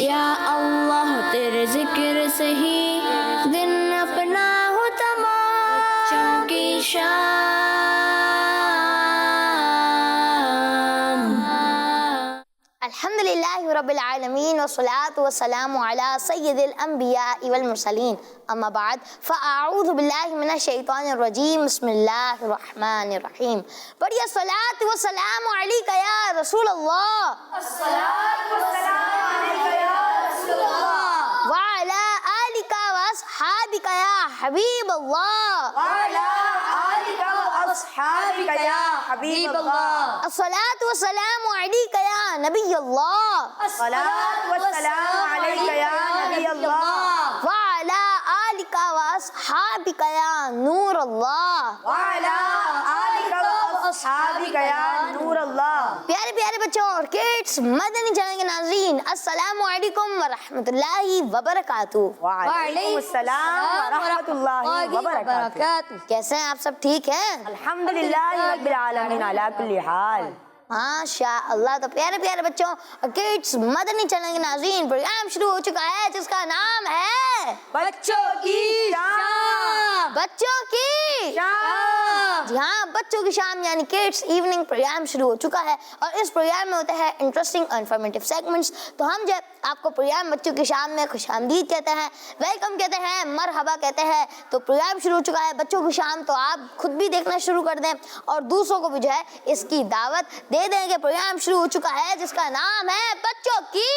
یا اللہ تیرے ذکر سے ہی دن اپنا ہو تمام، بچوں کی شام۔ الحمدللہ رب العالمین والصلاة والسلام علی سید الانبیاء والمرسلین، اما بعد فاعوذ باللہ من الشیطان الرجیم، بسم اللہ الرحمن الرحیم۔ پڑھیے الصلاۃ والسلام علیک یا رسول اللہ، الصلاۃ والسلام علیک یا رسول اللہ، وعلی آلک واصحابک یا حبیب اللہ، وعلی آلک واصحابک یا حبیب اللہ، الصلاۃ والسلام علیک یا نبی اللہ، الصلاۃ والسلام علیک یا نبی اللہ، وعلی آلک واصحابک یا نور اللہ، وعلی آلک واصحابک یا نور اللہ۔ پیارے پیارے بچوں اور کڈس، مدنی چینل کے ناظرین، السلام علیکم ورحمۃ اللہ وبرکاتہ۔ وعلیکم السلام ورحمۃ اللہ وبرکاتہ۔ کیسے ہیں آپ سب؟ ٹھیک ہیں؟ الحمدللہ رب العالمین علی کل حال۔ ماشاء اللہ۔ تو پیارے پیارے بچوں کڈس مدنی چینل کے ناظرین، پروگرام شروع ہو چکا ہے جس کا نام ہے بچوں کی شام۔ بچوں کی شام۔ جی ہاں، بچوں کی شام یعنی کڈس ایوننگ پروگرام شروع ہو چکا ہے، اور اس پروگرام میں ہوتے ہیں انٹرسٹنگ اور انفارمیٹیو سیگمنٹس۔ تو ہم جو آپ کو پروگرام بچوں کی شام میں خوش آمدید کہتے ہیں، ویلکم کہتے ہیں، مرحبا کہتے ہیں۔ تو پروگرام شروع ہو چکا ہے بچوں کی شام، تو آپ خود بھی دیکھنا شروع کر دیں اور دوسروں کو بھی جو ہے اس کی دعوت دے دیں کہ پروگرام شروع ہو چکا ہے جس کا نام ہے بچوں کی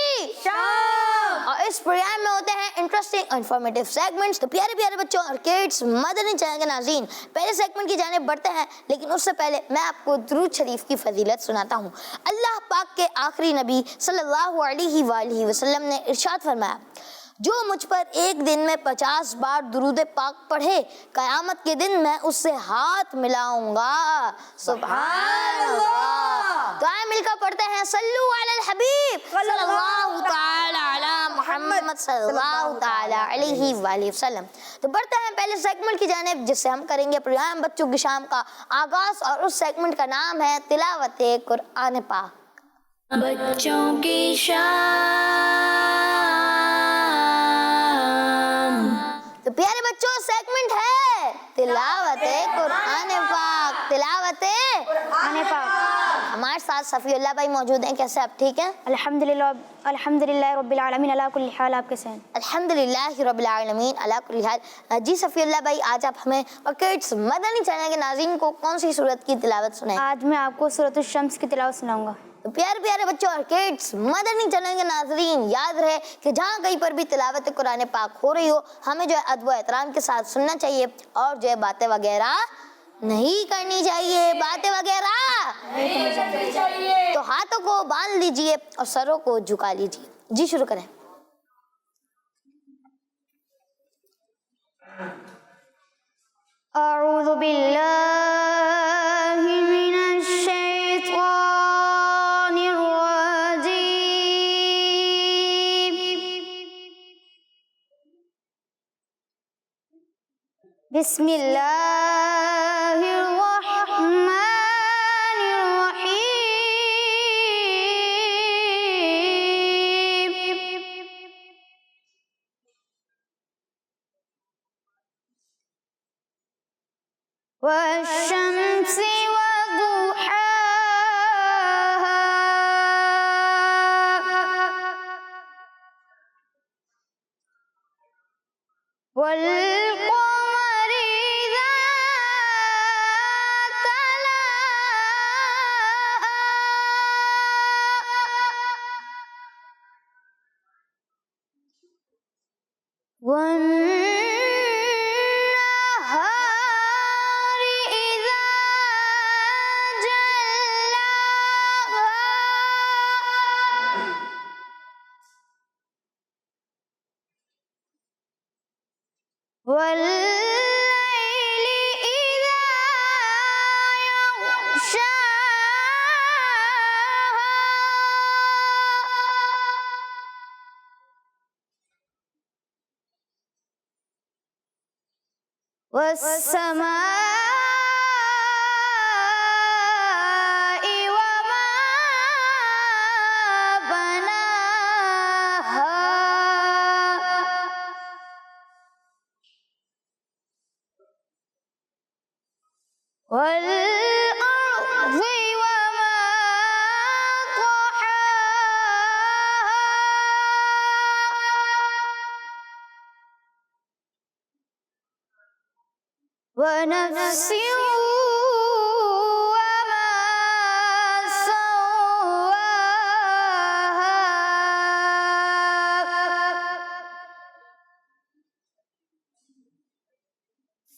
شام۔ اور اس پروگرام میں ہوتے ہیں انٹرسٹنگ اور انفارمیٹیو سیگمنٹس۔ تو پیارے پیارے بچوں اور کڈس مدنی چینل کے ناظرین، پہلے سیگمنٹ کی جانب بڑھتے ہیں، لیکن اس سے پہلے میں آپ کو درود شریف کی فضیلت سناتا ہوں۔ اللہ پاک کے آخری نبی صلی اللہ علیہ وآلہ وسلم نے ارشاد فرمایا، جو مجھ پر ایک دن میں 50 بار درود پاک پڑھے، قیامت کے دن میں اس سے ہاتھ ملاؤں گا۔ سبحان اللہ۔ تو آئے مل کر پڑھتے ہیں، صلو علی الحبیب صلی اللہ تعالی علی محمد صلی اللہ تعالی علیہ وآلہ وسلم۔ تو بڑھتے ہیں پہلے سیگمنٹ کی جانب، جس سے ہم کریں گے پروگرام بچوں کی شام کا آغاز، اور اس سیگمنٹ کا نام ہے تلاوت قرآن پاک۔ بچوں کی شام۔ تو پیارے بچوں سیگمنٹ ہے تلاوت قرآن پاک، تلاوت قرآن پاک۔ ہمارے ساتھ صفی اللہ بھائی موجود ہیں، کیسے آپ؟ ٹھیک ہیں الحمدللہ رب العالمین علی کل حال۔ آپ کیسے ہیں؟ الحمدللہ رب العالمین علی کل حال۔ جی صفی اللہ بھائی، آج آپ ہمیں اور کڈس مدنی چینل کے ناظرین کو کون سی سورت کی تلاوت سنائیں؟ آج میں آپ کو سورۃ الشمس کی تلاوت سناؤں گا۔ پیارے پیارے بچوں اور کڈس مدنی چینل کے ناظرین، یاد رہے کہ جہاں کہیں پر بھی تلاوت قرآن پاک ہو رہی ہو، ہمیں جو ہے ادب و احترام کے ساتھ سننا چاہیے، اور جو ہے باتیں وغیرہ نہیں کرنی چاہیے، باتیں وغیرہ نہیں کرنی چاہیے۔ تو ہاتھوں کو باندھ لیجئے اور سروں کو جھکا لیجئے۔ جی شروع کریں۔ اعوذ باللہ من الشیطان الرجیم، بسم اللہ الرحمن الرحیم، والشمس وضحاها، والقمر إذا تلاها، والنهار إذا جلاها، والليل إذا يغشاها، والسماء وما بناها، ونفس وما سواها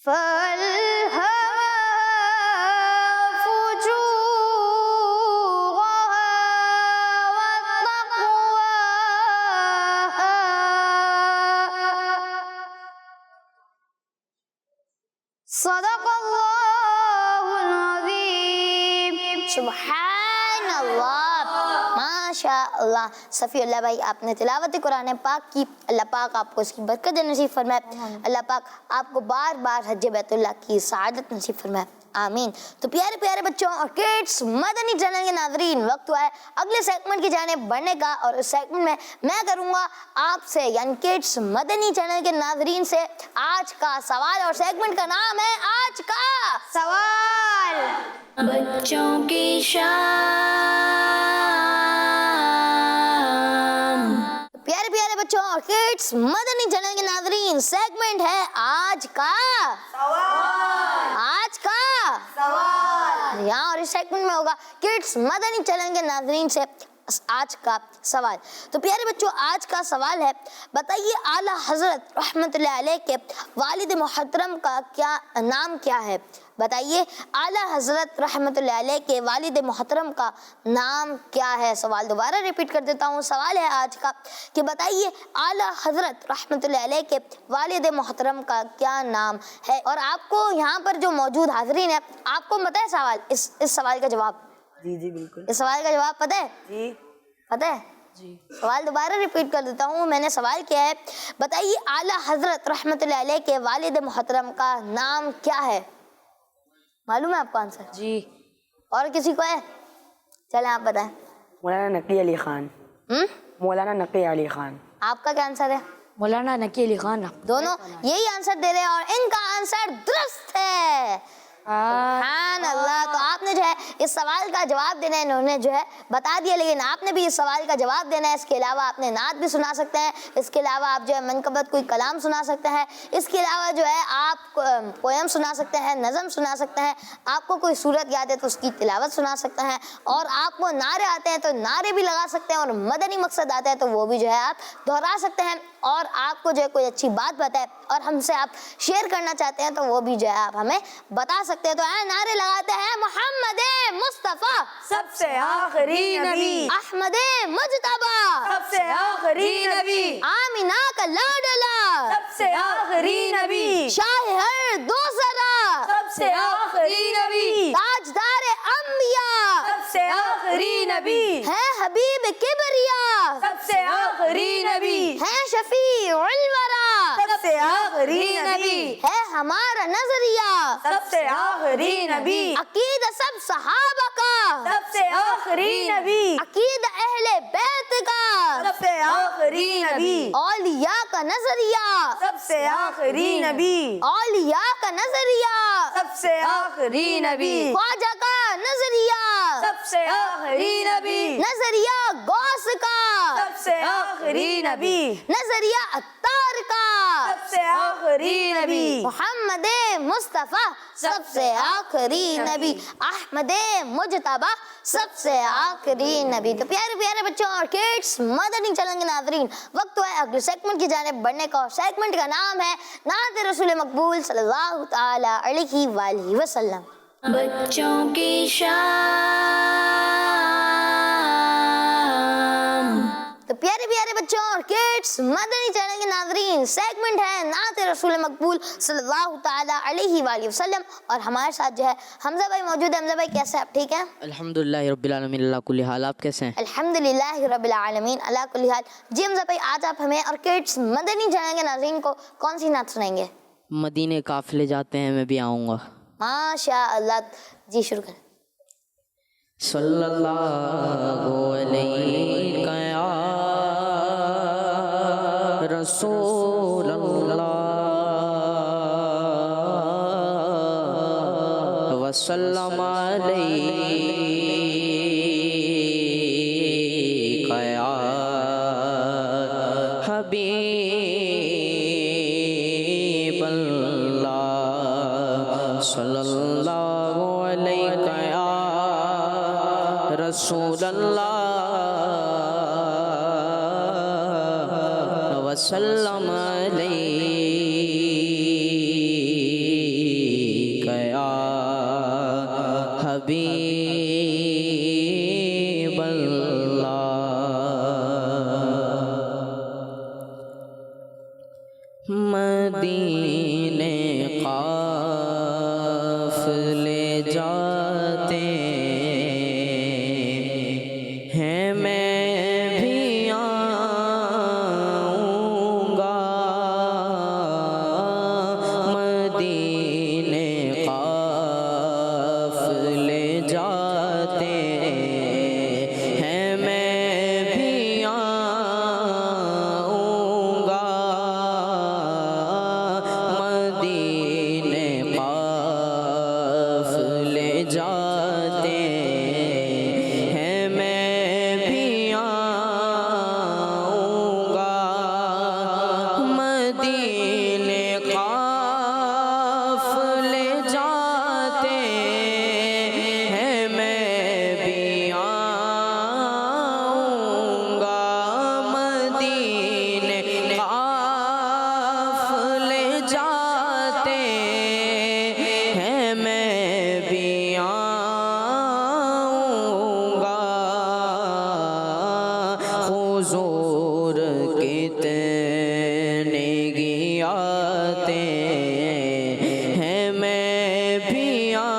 فألهمها فجورها وتقواها صدق اللہ العظیم. سبحان اللہ، ماشاء اللہ. صفی اللہ بھائی، آپ نے تلاوت قرآن پاک کی. اللہ پاک آپ کو اس کی برکت نصیب فرمائے. اللہ پاک آپ کو بار بار حج بیت اللہ کی سعادت نصیب فرمائے. آمین. تو پیارے پیارے بچوں اور کڈس، مدنی چینل کے ناظرین، وقت ہوا ہے اگلے سیگمنٹ کی جانب بڑھنے کا. اور اس سیگمنٹ میں کروں گا آپ سے یعنی کڈس مدنی چینل کے ناظرین سے آج کا سوال. اور سیگمنٹ کا نام ہے آج کا سوال. بچوں کی شام. پیارے پیارے بچوں اور کڈس مدنی چینل کے ناظرین، سیگمنٹ ہے آج کا سوال. آج کا سوال یہاں اور اس سیگمنٹ میں ہوگا کڈس مدنی چینل کے ناظرین سے آج کا سوال. تو پیارے بچوں، آج کا سوال ہے، بتائیے اعلیٰ حضرت رحمت اللہ علیہ کے والد محترم کا نام کیا ہے؟ بتائیے اعلیٰ حضرت رحمت اللہ علیہ کے والد محترم کا نام کیا ہے؟ سوال دوبارہ ریپیٹ کر دیتا ہوں. سوال ہے آج کا کہ بتائیے اعلیٰ حضرت رحمت اللہ علیہ کے والد محترم کا کیا نام ہے؟ اور آپ کو یہاں پر جو موجود حاضرین ہیں، آپ کو پتہ ہے سوال، اس سوال کا جواب؟ جی بالکل. اس سوال کا جواب پتہ ہے؟ جی پتہ ہے؟ جی. سوال دوبارہ ریپیٹ کر دیتا ہوں. میں نے سوال کیا ہے، بتائیے اعلیٰ حضرت رحمت اللہ علیہ کے والد محترم کا نام کیا ہے؟ معلوم ہے آپ کو آنسر؟ جی. اور کسی کو ہے؟ چلیں آپ بتائیں. مولانا نقی علی خان. مولانا نقی علی خان. آپ کا کیا آنسر ہے؟ مولانا نقی علی خان. دونوں یہی آنسر دے رہے ہیں اور ان کا آنسر درست ہے. سبحان اللہ. تو آپ نے جو ہے اس سوال کا جواب دینا ہے، انہوں نے جو ہے بتا دیا، لیکن آپ نے بھی اس سوال کا جواب دینا ہے. اس کے علاوہ آپ نے نعت بھی سنا سکتے ہیں، اس کے علاوہ آپ جو ہے منقبت کوئی کلام سنا سکتے ہیں، اس کے علاوہ جو ہے آپ پویم سنا سکتے ہیں، نظم سنا سکتے ہیں، آپ کو کوئی صورت یاد ہے تو اس کی تلاوت سنا سکتے ہیں، اور آپ کو نعرے آتے ہیں تو نعرے بھی لگا سکتے ہیں، اور مدنی مقصد آتا ہے تو وہ بھی جو ہے آپ دہرا سکتے ہیں، اور آپ کو جو ہے کوئی اچھی بات بتائے اور ہم سے آپ شیئر کرنا چاہتے ہیں تو وہ بھی جو ہے آپ ہمیں بتا سکتے ہیں. تو نعرے لگاتے ہیں: محمد مصطفیٰ سب سے آخری نبی، احمد مجتبی سب سے آخری نبی، آمینہ کا لاڈلا سب سے آخری نبی، شاہ ہر دو ذرا سب سے آخری نبی، تاجدار انبیاء سب سے آخری نبی، ہے حبیب کبریا سب سے آخری نبی، ہے شفیع الورا سب سے آخری نبی، ہے ہمارا نظریہ سب سے آخری نبی، عقیدہ سب صحابہ کا سب سے آخری نبی، عقیدہ اہل بیت کا سب سے آخری نبی، اولیاء کا نظریہ سب سے آخری نبی، اولیاء کا نظریہ سب سے آخری نبی، خواجہ کا نظریہ سب سے آخری نبی، نظریہ غوث کا سب سے آخری نبی، نظریہ عطار کا سب سے آخری نبی، محمد مصطفیٰ سب سے آخری نبی، احمد مجتبی سب سے آخری نبی. تو پیارے پیارے بچوں اور کڈس مدنی چینل کے ناظرین، وقت ہے اگلے سیگمنٹ کی جانب بڑھنے کا، اور سیگمنٹ کا نام ہے نعت رسول مقبول صلی اللہ تعالی علیہ وآلہ وسلم. بچوں کی شام. تو پیارے پیارے بچوں اور کڈس مدنی چینل کے ناظرین، سیگمنٹ ہے نعت رسول مقبول صلی اللہ تعالی علیہ وآلہ وسلم، اور ہمارے ساتھ جو ہے حمزہ بھائی موجود ہے. حمزہ بھائی کیسے آپ؟ ٹھیک ہیں الحمدللہ رب العالمین اللہ کل حال. آپ کیسے ہیں؟ الحمدللہ رب العالمین اللہ کل حال. جی حمزہ بھائی، آج آپ ہمیں اور کڈس مدنی چینل کے ناظرین کو کون سی نعت سنائیں گے؟ مدینے قافلے جاتے ہیں میں بھی آؤں گا. ماشاء اللہ. جی شروع کریں. صلی اللہ علیہ یا رسول اللہ وسلم علیہ یا حبیب اللہ رسول اللہ وسلم علیک یا حبیب اللہ مدینے قافلے جاتے ہیں میں بھی آؤں گا مدینے قافلے جاتے ہیں میں بھی آؤں گا مدینے قافلے جاتے ہیں میں بھی آؤں گا مدینے قافلے جاتے ہیں میں بھی آؤں گا مدینے قافلے جاتے ہیں میں بھی آؤں گا حضور کتنے گیاتے ہیں میں بھی آؤں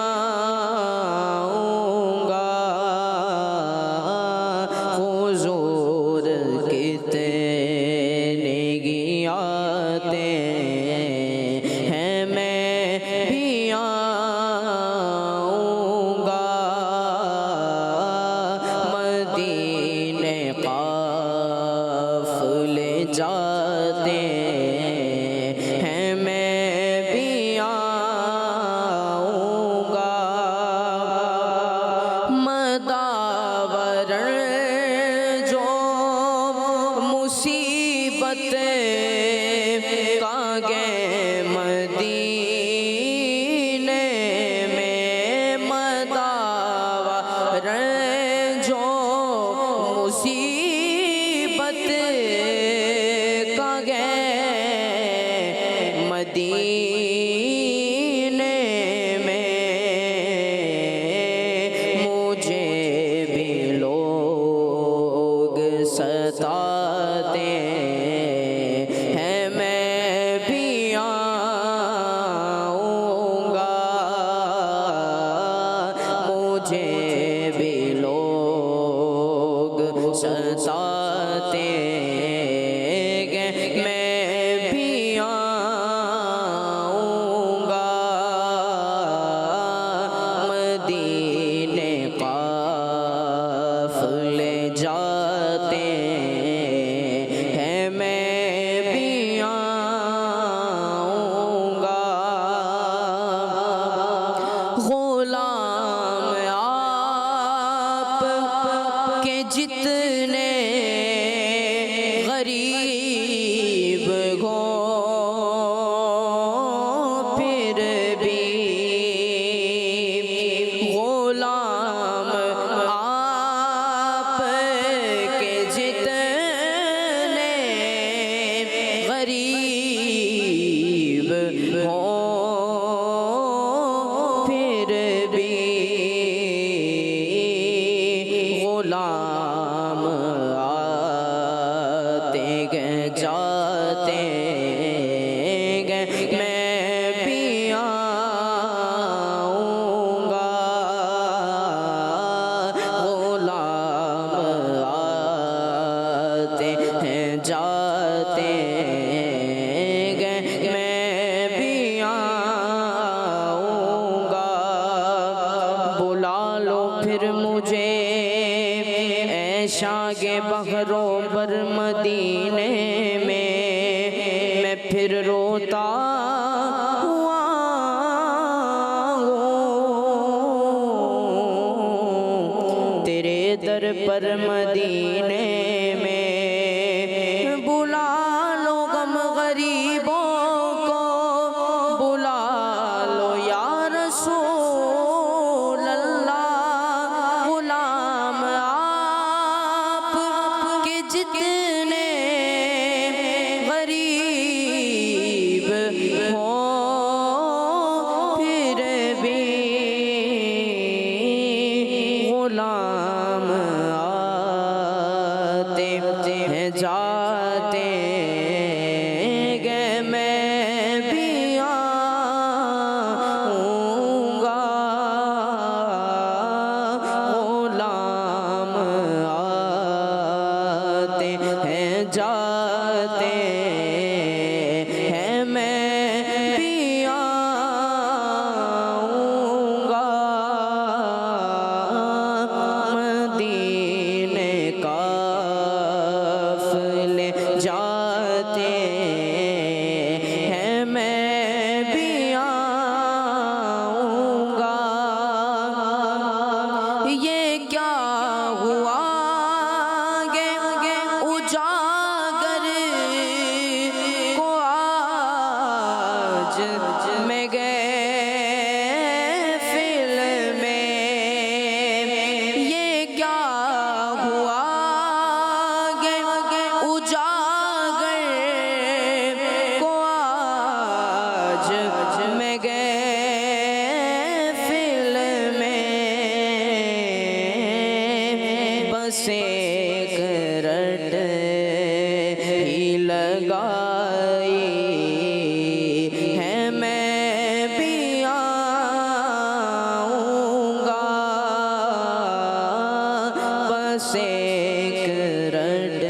گا حضور کتنے گیاتے ہیں میں بھی آؤں گا مدینے قافلے جاتے ہیں میں بھی آؤں گا مداور جو مصیبت کا گے مدینے میں مداور جو مصیبت کا گے مدینے میں مجھے بھی لوگ ستاتے ہیں میں بھی آؤں گا مجھے بھی لوگ ستاتے ہیں میں بھی آؤں گا مدینے قافلے جاتے ہیں میں بھی آؤں گا غلام آپ کے جتنے غریب ہوں پھر بھی غلام آپ کے جتنے غریب ہوں پھر بھی غلام آتے گئے جاتے گئے میں بھی آؤں گا غلام آتے ہیں جاتے گئے میں بھی آؤں گا بلا لو پھر مجھے اے شاگ بحروں پر مدینے میں پھر روتا ہوا ہوں تیرے در پر مدینے میں بلا لو غم غریبوں کو بلا لو یا رسول اللہ غلام جاتے ہیں میں بھی آؤں گا مدینے قافلے جاتے ہیں میں بھی آؤں گا یہ کیا ہوا گے اجاگر کو آج میں گئے فل میں یہ کیا ہوا گے اجاگر کو آج میں گئے فل میں بس ایک رٹ ہی لگائی ہے میں بھی آؤں گا بس ایک رٹ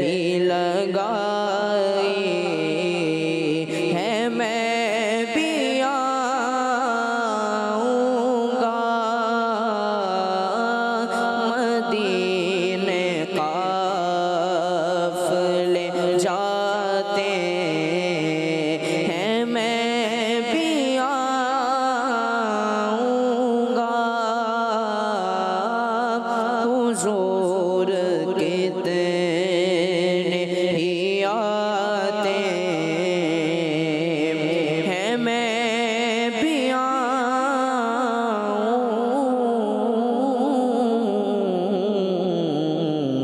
ہی لگائی ہے میں بھی آؤں گا مدینے قافلے جاتے ہیں میں بھی آؤں گا حضور کتنے ہی آتے ہیں میں بھی آؤں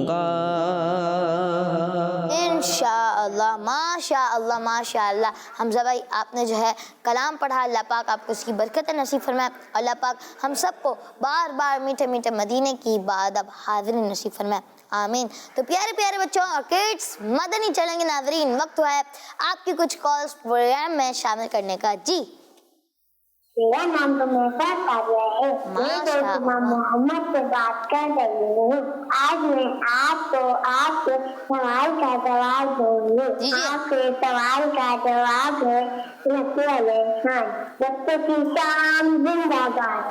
گا انشاءاللہ ماشاءاللہ ماشاءاللہ حمزہ بھائی آپ نے جو ہے کلام پڑھا، اللہ پاک آپ کو اس کی برکت نصیب فرمائے، اللہ پاک ہم سب کو بار بار میٹھے میٹھے مدینے کی بادب حاضری نصیب فرمائے، آمین۔ تو پیارے پیارے بچوں اور کڈس، مدنی چینل کے ناظرین، وقت ہوا ہے آپ کی کچھ کالز پروگرام میں شامل کرنے کا۔ جی میرا نام تو میسا تاریہ ہے، میں ماشاء امام محمد سے بات کر رہی ہوں۔ آج میں آپ کو آپ کے سوال کا جواب دوں گی۔ جی۔ آپ کے سوال کا جواب ہے نقی علیہ خان، بچوں کی شان زندہ باد۔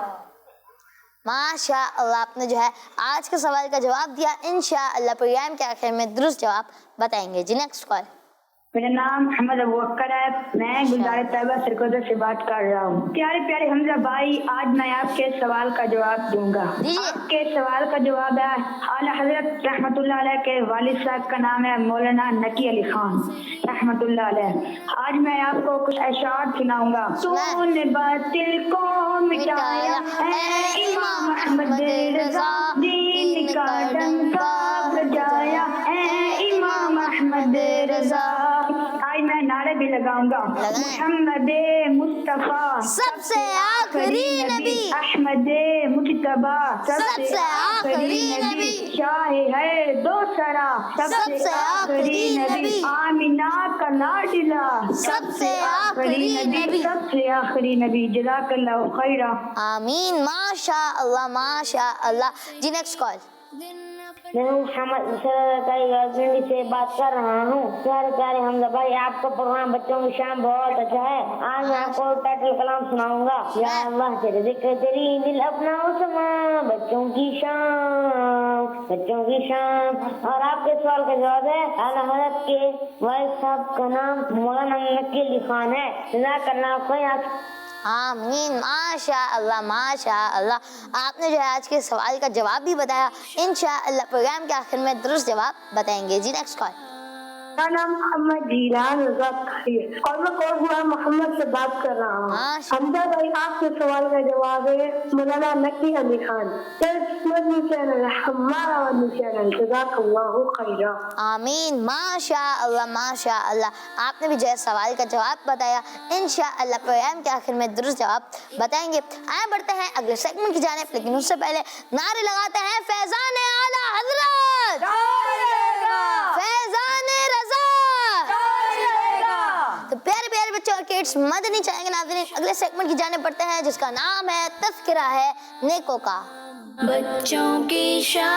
ماشاء اللہ آپ نے جو ہے آج کے سوال کا جواب دیا، انشاءاللہ پروگرام کے آخر میں درست جواب بتائیں گے۔ جی نیکسٹ کال۔ میرا نام محمد ابو بکر ہے، میں گلزار طیبہ سرکوزر سے بات کر رہا ہوں۔ پیارے پیارے حمزہ بھائی، آج میں آپ کے سوال کا جواب دوں گا۔ آپ کے سوال کا جواب ہے، اعلیٰ حضرت رحمۃ اللہ علیہ کے والد صاحب کا نام ہے مولانا نقی علی خان رحمۃ اللہ علیہ۔ آج میں آپ کو کچھ اشعار سناؤں گا۔ تو نے باطل کو مٹایا اے امام احمد رضا، دین کا ڈنکا بجایا اے امام احمد رضا۔ آج میں نعرے بھی لگاؤں گا، محمد مصطفیٰ سب سے آخری نبی، احمد مجتبی سب سے آخری نبی، شاہ ہے دو سرا سب سے آخری نبی، آمینہ کا لاڈلا سب سے آخری نبی، سب سے آخری نبی۔ جزاک اللہ خیرہ۔ آمین ماشاء اللہ ماشاء اللہ۔ جی نیکسٹ کال۔ میں محمد غازی سے بات کر رہا ہوں۔ پیارے پیارے حمزہ بھائی، آپ کا پروگرام بچوں کی شان بہت اچھا ہے۔ آج میں آپ کو ٹائٹل کلام سناؤں گا۔ یا اللہ تیرے ذکر تیری دل اپنا سما، بچوں کی شان بچوں کی شان۔ اور آپ کے سوال کا جواب ہے، اعلیٰ حضرت کے والد صاحب کا نام مولانا نقی علی خان ہے۔ جزاک اللہ خیر۔ آمین ماشاء اللہ ماشاء اللہ۔ آپ نے جو ہے آج کے سوال کا جواب بھی بتایا، انشاءاللہ پروگرام کے آخر میں درست جواب بتائیں گے۔ جی نیکسٹ کال۔ میرا نام محمد جیلان رضا ہے اور میں کوٹ محمد سے بات کر رہا ہوں۔ حمزہ بھائی، آپ کے سوال کا جواب ہے مولانا نقی علی خان۔ مدنی چینل ہمارا مدنی چینل، جزاک اللہ خیرہ۔ آمین ماشاء اللہ ماشاء اللہ۔ آپ نے بھی جو ہے سوال کا جواب بتایا، انشاءاللہ پروگرام کے آخر میں درست جواب بتائیں گے۔ آئے بڑھتے ہیں اگلے سیگمنٹ کی جانب، لیکن اس سے پہلے نعرے لگاتے ہیں فیضان اعلیٰ حضرت، فیضان رضا۔ تو پیارے پیارے بچوں اور کڈس، مدنی چینل کے ناظرین، اگلے سیگمنٹ کی جانب بڑھتے ہیں جس کا نام ہے تذکرہ ہے نیکوں کا۔ بچوں کی شان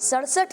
67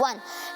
1।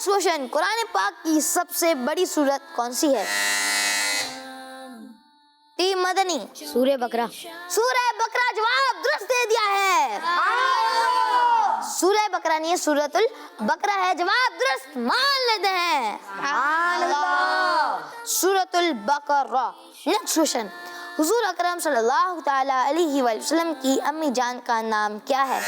نیکسٹ کوشچن، قرآن پاک کی سب سے بڑی سورت کون سی ہے؟ ٹیم مدنی، سورہ بقرہ. سورہ بقرہ جواب درست دے دیا ہے. سورہ بقرہ نہیں ہے، سورۃ البقرہ ہے، جواب درست مان لیتے ہیں. سورۃ البقرہ. نیکسٹ کوشچن، حضور اکرم صلی اللہ تعالی علیہ وآلہ وسلم کی امی جان کا نام کیا ہے؟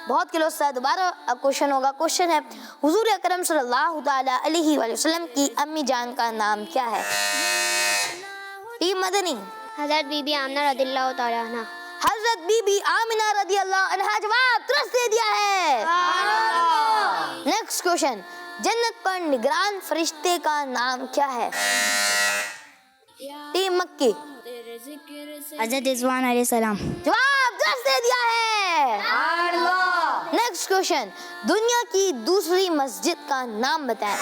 بہت کلوز تھا، دوبارہ اب کوشچن ہوگا. کوشچن ہے حضور اکرم صلی اللہ تعالی علیہ وآلہ وسلم کی امی جان کا نام کیا ہے؟ ٹیم مدنی، حضرت بی بی آمنہ رضی اللہ تعالیٰ عنہ. حضرت بی بی آمنہ رضی اللہ عنہا، جواب درست دے دیا ہے. نیکسٹ کوشچن، جنت پر نگران فرشتے کا نام کیا ہے؟ ٹیم مکی، حضرت رضوان علیہ السلام. جواب درست دے دیا ہے. نیکسٹ کوشچن، دنیا کی دوسری مسجد کا نام بتائیں.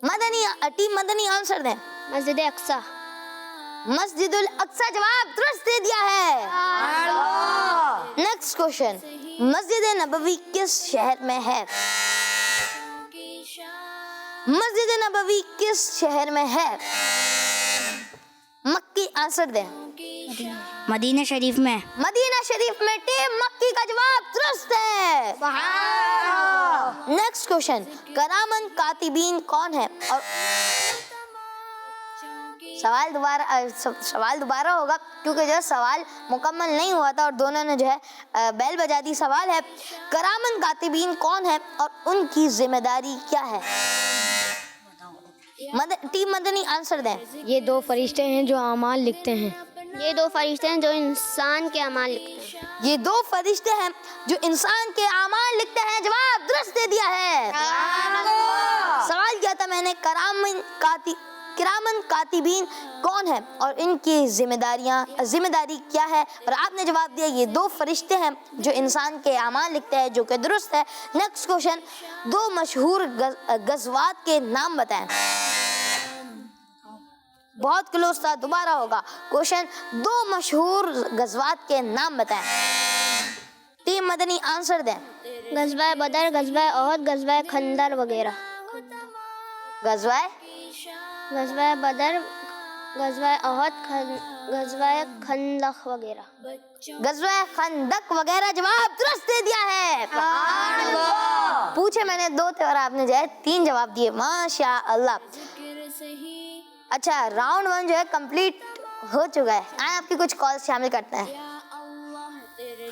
مدنی، ٹیم مدنی آنسر دیں. مسجد اقصی. مسجد الاقصی، جواب درست دے دیا ہے. نیکسٹ کوشچن، مسجد نبوی کس شہر میں ہے؟ مسجد نبوی کس شہر میں ہے؟ مکی آنسر دیں. مدینہ شریف میں. مدینہ شریف میں. ٹیم مکی کا جواب درست ہے. نیکسٹ کوشچن، کرامن کاتبین کون ہے؟ اور سوال دوبارہ ہوگا کیونکہ جو ہے سوال مکمل نہیں ہوا تھا اور دونوں نے جو ہے بیل بجا دی. سوال ہے کرامن کاتبین کون ہے اور ان کی ذمہ داری کیا ہے؟ ٹیم مدنی آنسر دیں. یہ دو فرشتے ہیں جو اعمال لکھتے ہیں. یہ دو فرشتے ہیں جو انسان کے اعمال لکھتے ہیں. یہ دو فرشتے ہیں جو انسان کے اعمال لکھتے ہیں. جواب درست دے دیا ہے. سوال کیا تھا میں نے، کرامن کاتبین کون ہے اور ان کی ذمہ داری کیا ہے، اور آپ نے جواب دیا یہ دو فرشتے ہیں جو انسان کے اعمال لکھتے ہیں، جو کہ درست ہے. نیکسٹ کوشچن، دو مشہور غزوات کے نام بتائیں. بہت کلوز تھا، دوبارہ ہوگا. کوشچن، دو مشہور غزوات کے نام بتائیں. ٹیم مدنی آنسر دیں. غزوہ بدر، غزوہ احد، غزوہ خندق وغیرہ. غزوہ بدر، غزوہ احد، غزوہ خندق وغیرہ. غزوہ خندق وغیرہ، جواب درست دے دیا ہے. پوچھے میں نے دو تھے اور آپ نے جو ہے 3 جواب دیے. ماشاء اللہ. اچھا، راؤنڈ 1 جو ہے کمپلیٹ ہو چکا ہے. آئیں آپ کی کچھ کال شامل کرتے ہیں.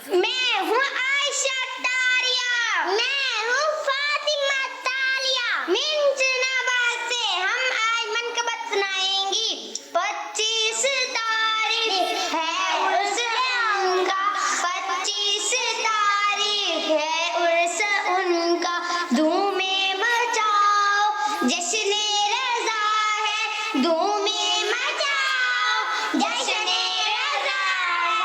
میں ہوں عائشہ تاریہ. میں ہوں فاطمہ تالیہ. من جنابات سے ہم آج منقبت سنائیں گی. 25 تاریخ ہے عرس ان کا. 25 تاریخ ہے عرس ان کا. دھومیں مچاؤ جشن رضا ہے. دھومیں مچاؤ جشن رضا ہے.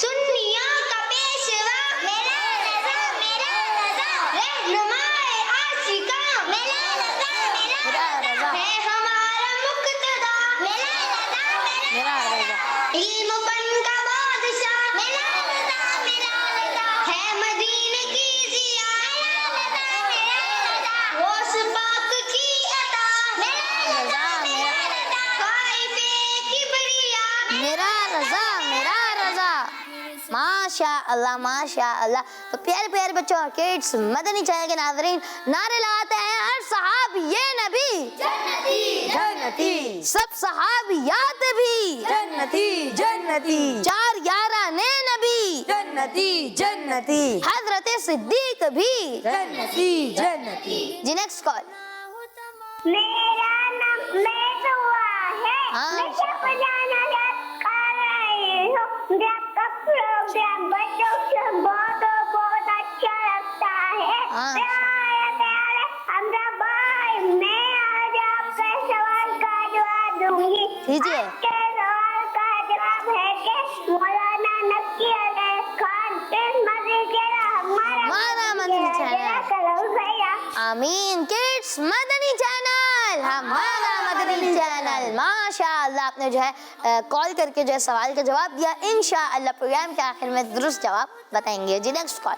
سنیوں کا پیشوا میرا رضا میرا رضا. رہنمائے عاشقاں میرا رضا میرا رضا. ہے ہمارا مقتدا میرا رضا میرا رضا. علم بن کا بادشاہ میرا رضا میرا رضا. ہے مدینے کی ضیا میرا رضا میرا رضا. غوث پاک کی عطا میرا رضا میرا رضا. طائفِ کبریا میرا رضا میرا رضا. ماشاء اللہ ماشاء اللہ. تو پیارے پیارے بچوں اور کڈس، مدنی چینل کے ناظرین، نعرے لگاتے ہیں ہر صحابی نبی جنتی جنتی، سب صحابیات بھی جنتی جنتی 4 یارانے نبی جنتی جنتی حضرت صدیق بھی جنتی جنتی. جی نیکسٹ کال. میرا نام میں ہوا ہے. ہاں. میں سب جانا کر رہی ہوں. جب کا پروگرام بچوں سے بہت اچھا لگتا ہے. ہاں. پیارے پیارے حمزہ بھائی، میں آج آپ کے سوال کا جواب دوں گی. کیجیے. آپ کے سوال کا جواب ہے کہ مولانا نقی علیہ خان اس مسجد کے ہمارا مدنی چینل. بھیا. آمین. کڈس مدنی چینل، ہمارا مدنی چینل. ماشاء اللہ، آپ نے جو ہے کال کر کے جو ہے سوال کا جواب دیا. انشاءاللہ پروگرام کے آخر میں درست جواب بتائیں گے. جی نیکسٹ کال.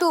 2।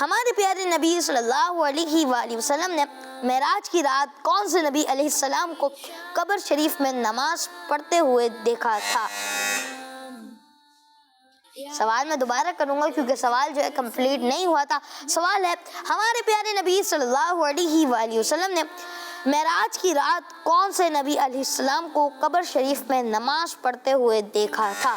ہمارے پیارے نبی صلی اللہ علیہ وآلہ وسلم نے معراج کی رات کون سے نبی علیہ السلام کو قبر شریف میں نماز پڑھتے ہوئے دیکھا تھا؟ سوال میں دوبارہ کروں گا کیونکہ سوال جو ہے کمپلیٹ نہیں ہوا تھا. سوال ہے ہمارے پیارے نبی صلی اللہ علیہ وآلہ وسلم نے معراج کی رات کون سے نبی علیہ السلام کو قبر شریف میں نماز پڑھتے ہوئے دیکھا تھا؟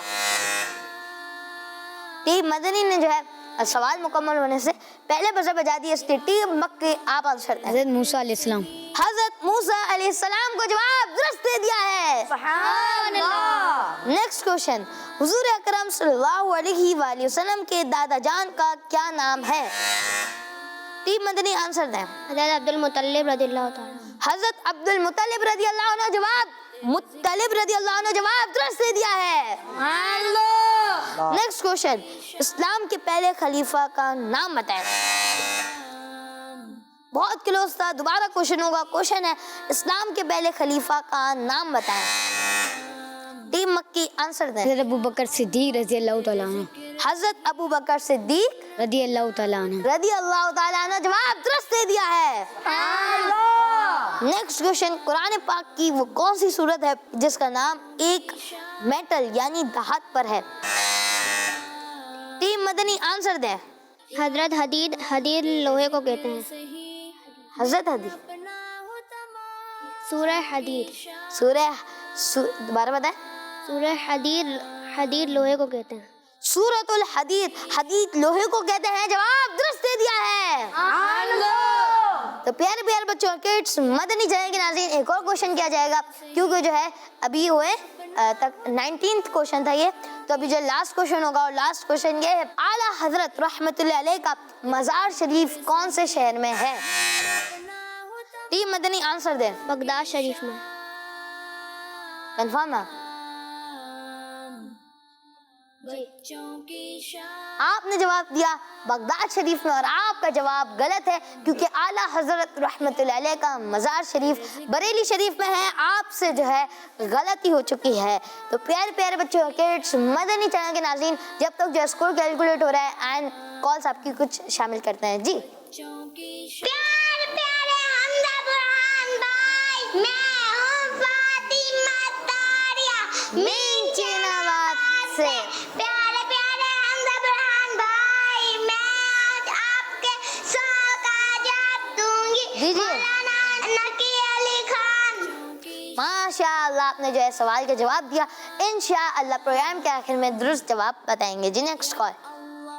ٹیم مدنی نے جو ہے سوال مکمل ہونے سے پہلے بزر بجا دی. اس ٹیم مکی آپ آنسر دیں. حضرت موسیٰ علیہ السلام. حضرت موسیٰ علیہ السلام کو جواب درست دے دیا ہے. سبحان اللہ. Next question. حضور اکرم صلی اللہ علیہ وآلہ وسلم کے دادا جان کا کیا نام ہے؟ ٹیم مدنی آنسر دیں. حضرت عبد المطلب رضی اللہ تعالیٰ. حضرت عبد المطلب رضی اللہ عنہ جواب مطلب رضی اللہ عنہ جواب درست دے دیا ہے. Next question. اسلام کے پہلے خلیفہ کا نام بتائیں. بہت کلوز تھا. دوبارہ کوشچن ہوگا. کوشچن ہے اسلام کے پہلے خلیفہ کا نام بتائیں. ٹیم مکی آنسر دیں. حضرت ابو بکر صدیق رضی اللہ تعالیٰ عنہ. حضرت ابو بکر صدیق رضی اللہ تعالیٰ عنہ. رضی اللہ تعالیٰ عنہ جواب درست دے دیا ہے. Next question. قرآن پاک کی وہ کون سی سورت ہے جس کا نام ایک میٹل یعنی دھات پر ہے؟ ٹیم مدنی آنسر دیں. حضرت حدید لوہے کو کہتے ہیں. حضرت حدید. سورہ حدید. دوبارہ بتائیں. سورہ حدید لوہے کو کہتے ہیں. سورۃ الحدید. حدید لوہے کو کہتے ہیں. جواب درست دے دیا ہے. تو پیارے پیارے بچوں کڈس مدنی چینل کے ناظرین ایک اور کوشچن کیا جائے گا کیونکہ جو ہے ابھی ہوئے تک 19th کوشچن تھا یہ. تو ابھی جو لاسٹ کوشچن ہوگا اور لاسٹ کوشچن یہ ہے اعلیٰ حضرت رحمت اللہ علیہ کا مزار شریف کون سے شہر میں ہے؟ ٹیم مدنی آنسر دیں. بغداد شریف میں. کنفرم ہے؟ آپ نے جواب دیا بغداد شریف میں اور آپ کا جواب غلط ہے کیونکہ اعلیٰ حضرت رحمت اللہ علیہ کا مزار شریف بریلی شریف میں ہے. آپ سے جو ہے غلطی ہو چکی ہے. تو پیارے پیارے بچوں کڈس مدنی چینل کے ناظرین جب تک جو اسکور کیلکولیٹ ہو رہا ہے اینڈ کالز آپ کی کچھ شامل کرتے ہیں. جی پیارے پیارے حمزہ برہان بھائی میں ہوں فاطمہ طاریہ مینچے نوات سے. پیارے پیارے حمزہ برہان بھائی میں آج آپ کے سوال کا جواب دوں گی. مولانا نقی علی خان. ماشاء اللہ آپ نے جو ہے سوال کا جواب دیا. انشاءاللہ پروگرام کے آخر میں درست جواب بتائیں گے. جی نیکسٹ کال.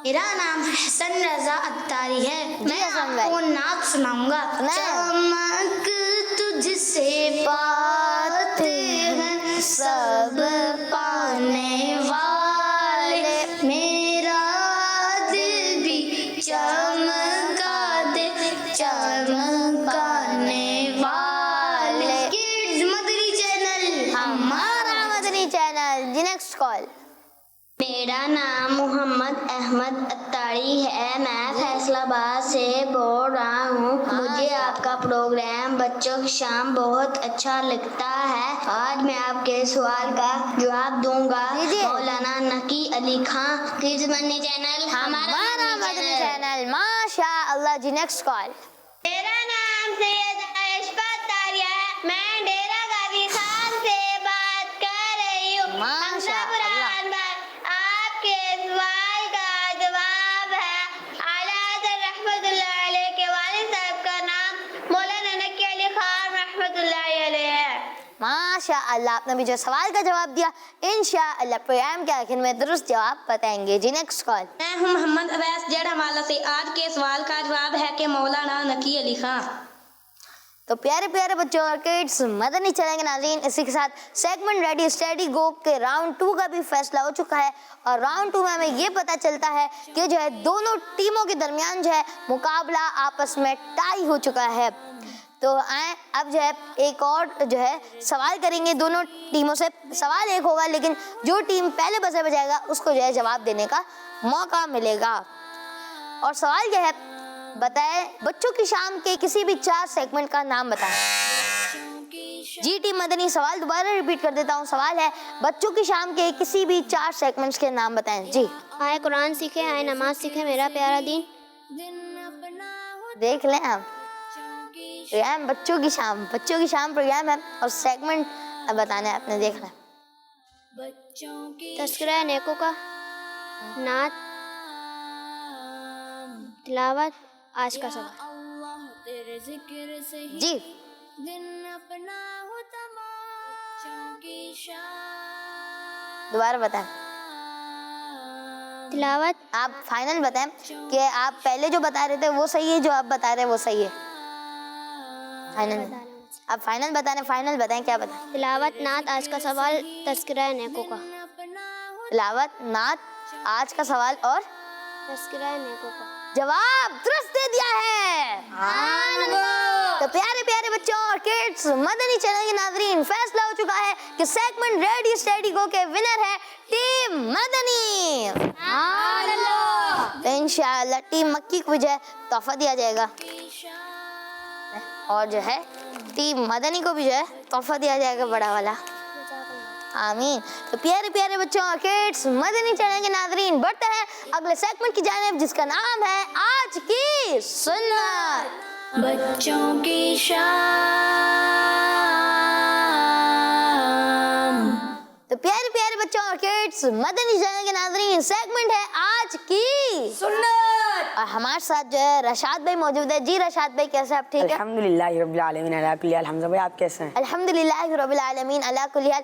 میرا نام حسن رضا اتاری ہے. میں حسن آپ کو نعت سناؤں گا. چمک تجھ سے پاتے ہیں سب پانے والے میرا دل بھی چمکا دے چمکانے والے. کڈز مدنی چینل ہمارا مدنی چینل. جی نیکسٹ کال. میرا نام محمد احمد اتاری ہے. میں فیصل آباد سے بول رہا ہوں. مجھے آپ کا پروگرام بچوں کی شام بہت اچھا لگتا ہے. آج میں آپ کے سوال کا جواب دوں گا. مولانا نقی علی خان. کڈز مدنی چینل ہمارا مدنی چینل. ماشاء اللہ. جی نیکسٹ کال. میرا نام سید عائشہ اتاری ہے. میں ڈیرہ غازی خان سے بات کر رہی ہوں. ماشاء اللہ. آپ کے سوال کا جواب ہے اعلیٰ حضرت رحمت اللہ علیہ کے والد صاحب کا نام مولانا نقی علی خان رحمت اللہ علیہ ہے. ماشاء اللہ آپ نے بھی جو سوال کا جواب دیا انشاءاللہ پروگرام کے آخر میں درست جواب بتائیں گے. جی نیکسٹ کال. میں ہوں محمد اویس جڑ حوالہ سے. آج کے سوال کا جواب ہے کہ مولانا نقی علی خان. تو پیارے پیارے بچوں اور کڈس مدنی چینل کے ناظرین اسی کے ساتھ سیگمنٹ ریڈی اسٹڈی گو کے راؤنڈ 2 کا بھی فیصلہ ہو چکا ہے. اور راؤنڈ 2 میں ہمیں یہ پتا چلتا ہے کہ جو ہے دونوں ٹیموں کے درمیان جو ہے مقابلہ آپس میں ٹائی ہو چکا ہے. تو آئیں اب جو ہے ایک اور جو ہے سوال کریں گے دونوں ٹیموں سے. سوال ایک ہوگا لیکن جو ٹیم پہلے بزر بجائے گا اس کو جو ہے جواب دینے کا موقع ملے گا. اور سوال یہ ہے بتائیں بچوں کی شام کے کسی بھی 4 سیگمنٹ کا نام بتائیں. جی ٹیم مدنی سوال دوبارہ ریپیٹ کر دیتا ہوں. سوال ہے بچوں کی شام کے کسی بھی 4 سیگمنٹس کے نام بتائیں. جی آئے قرآن سیکھے, آئے نماز سیکھے, میرا پیارا دین. دیکھ لیں آپ پروگرام بچوں کی شام پروگرام ہے اور سیگمنٹ بتانا ہے آپ نے، دیکھنا ہے۔ تذکرہ نیکوں کا، نعت، تلاوت، آج کا سوال۔ جی دوبارہ بتائیں، تلاوت، آپ فائنل بتائیں کہ آپ پہلے جو بتا رہے تھے وہ صحیح ہے، جو آپ بتا رہے ہیں وہ صحیح ہے؟ فائنل آپ فائنل بتائیں کیا بتائیں؟ تلاوت، نعت، آج کا سوال، تذکرہ نیکوں کا۔ تلاوت، نعت، آج کا سوال اور تذکرہ نیکوں کا جواب درست دے دیا ہے۔ تو پیارے پیارے بچوں اور کڈس، مدنی چینل کے ناظرین، فیصلہ ہو چکا ہے کہ سیگمنٹ ریڈی اسٹیڈی گو کے ونر ہے ٹیم مدنی۔ تو انشاءاللہ ٹیم مکی کو جو ہے تحفہ دیا جائے گا اور جو ہے ٹیم مدنی کو بھی جو ہے تحفہ دیا جائے گا بڑا والا، آمین۔ تو پیارے پیارے بچوں اور کڈس، مدنی چینل کے ناظرین، بڑھتے ہیں اگلے سیگمنٹ کی جانب جس کا نام ہے آج کی سنت۔ بچوں کی شام۔ تو پیارے پیارے بچوں اور کڈس، مدنی چینل کے ناظرین، سیگمنٹ ہے آج کی سنت۔ اور ہمارے ساتھ جو ہے رشاد بھائی موجود ہے۔ جی رشاد بھائی کیسے آپ ٹھیک ہے؟ الحمدللہ رب العالمین علی کل حال۔ حمزہ بھائی آپ کیسے ہیں؟ الحمدللہ رب العالمین علی کل حال۔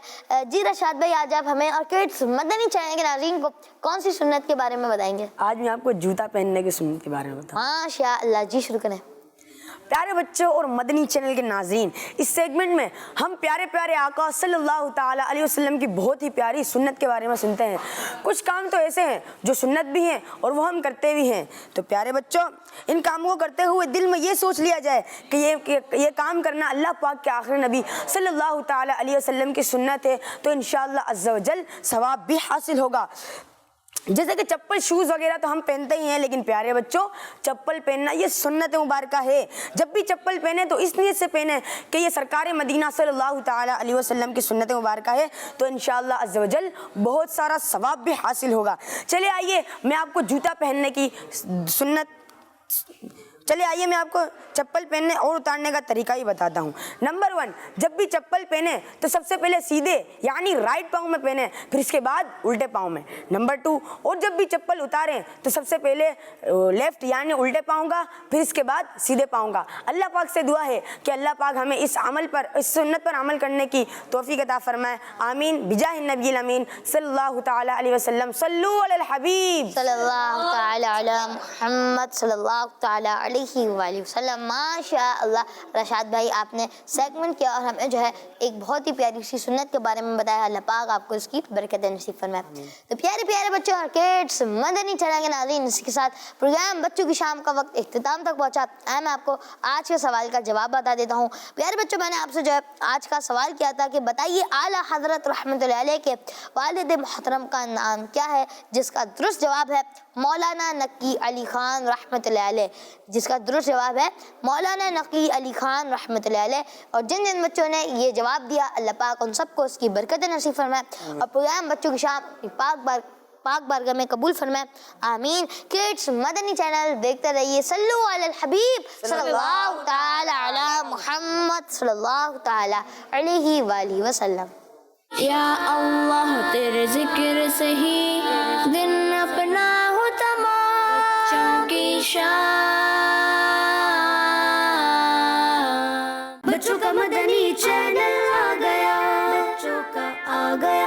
جی رشاد بھائی آج آپ ہمیں اور کڈس مدنی چینل کے ناظرین کو کون سی سنت کے بارے میں بتائیں گے؟ آج میں آپ کو جوتا پہننے کی سنت کے بارے میں بتاؤں۔ ماشاء اللہ، جی شروع کریں۔ پیارے بچوں اور مدنی چینل کے ناظرین، اس سیگمنٹ میں ہم پیارے پیارے آقا صلی اللہ تعالیٰ علیہ وسلم کی بہت ہی پیاری سنت کے بارے میں سنتے ہیں۔ کچھ کام تو ایسے ہیں جو سنت بھی ہیں اور وہ ہم کرتے بھی ہیں۔ تو پیارے بچوں، ان کاموں کو کرتے ہوئے دل میں یہ سوچ لیا جائے کہ یہ کام کرنا اللہ پاک کے آخری نبی صلی اللہ تعالیٰ علیہ وسلم کی سنت ہے، تو انشاءاللہ عز و جل ثواب بھی حاصل ہوگا۔ جیسے کہ چپل، شوز وغیرہ تو ہم پہنتے ہی ہیں، لیکن پیارے بچوں چپل پہننا یہ سنت مبارکہ ہے۔ جب بھی چپل پہنے تو اس نیت سے پہنے کہ یہ سرکار مدینہ صلی اللہ تعالیٰ علیہ وسلم کی سنت مبارکہ ہے، تو انشاءاللہ عز و جل بہت سارا ثواب بھی حاصل ہوگا۔ چلے آئیے میں آپ کو جوتا پہننے کی سنت میں آپ کو چپل پہننے اور اتارنے کا طریقہ ہی بتاتا ہوں۔ نمبر 1، جب بھی چپل پہنے تو سب سے پہلے سیدھے یعنی رائٹ پاؤں میں پہنے، پھر اس کے بعد الٹے پاؤں میں۔ نمبر 2، اور جب بھی چپل اتاریں تو سب سے پہلے لیفٹ یعنی الٹے پاؤں کا، پھر اس کے بعد سیدھے پاؤں کا۔ اللہ پاک سے دعا ہے کہ اللہ پاک ہمیں اس سنت پر عمل کرنے کی توفیق عطا فرمائے، آمین، بجاہ النبی الامین صلی اللہ تعالیٰ علیہ وسلم۔ صلو علی الحبیب صلی اللہ تعالیٰ علی محمد صلی اللہ تعالیٰ علیہ وآلہ وسلم۔ ماشاء اللہ رشاد بھائی، آپ نے سیگمنٹ کیا اور ہمیں جو ہے ایک بہت ہی پیاری سی سنت کے بارے میں بتایا۔ اللہ پاک آپ کو اس کی برکت نصیب فرمائے۔ تو پیارے پیارے بچوں اور کڈس، مدنی چینل کے ناظرین، اسی کے ساتھ پروگرام بچوں کی شام کا وقت اختتام تک پہنچا۔ میں آپ کو آج کے سوال کا جواب بتا دیتا ہوں۔ پیارے بچوں، میں نے آپ سے جو ہے آج کا سوال کیا تھا کہ بتائیے اعلیٰ حضرت رحمۃ اللہ علیہ کے والد محترم کا نام کیا ہے، جس کا درست جواب ہے مولانا نقی علی خان رحمۃ اللہ علیہ۔ جس کا درست جواب ہے مولانا نقی علی خان رحمۃ اللہ علیہ۔ اور جن جن بچوں نے یہ جواب دیا، اللہ پاک ان سب کو اس کی برکت نصیب فرمائے اور پروگرام بچوں کی شام پاک بارگاہ میں قبول فرمائے، آمین۔ کڈس مدنی چینل دیکھتے رہیے۔ صلو علی الحبیب صلی اللہ تعالی علی محمد صلی اللہ تعالی علیہ وآلہ وسلم۔ یا اللہ تیرے ذکر سے ہی دن اپنا ہو تمام، بچوں کی شام۔ بچوں کا مدنی چینل آ گیا، بچوں کا آ گیا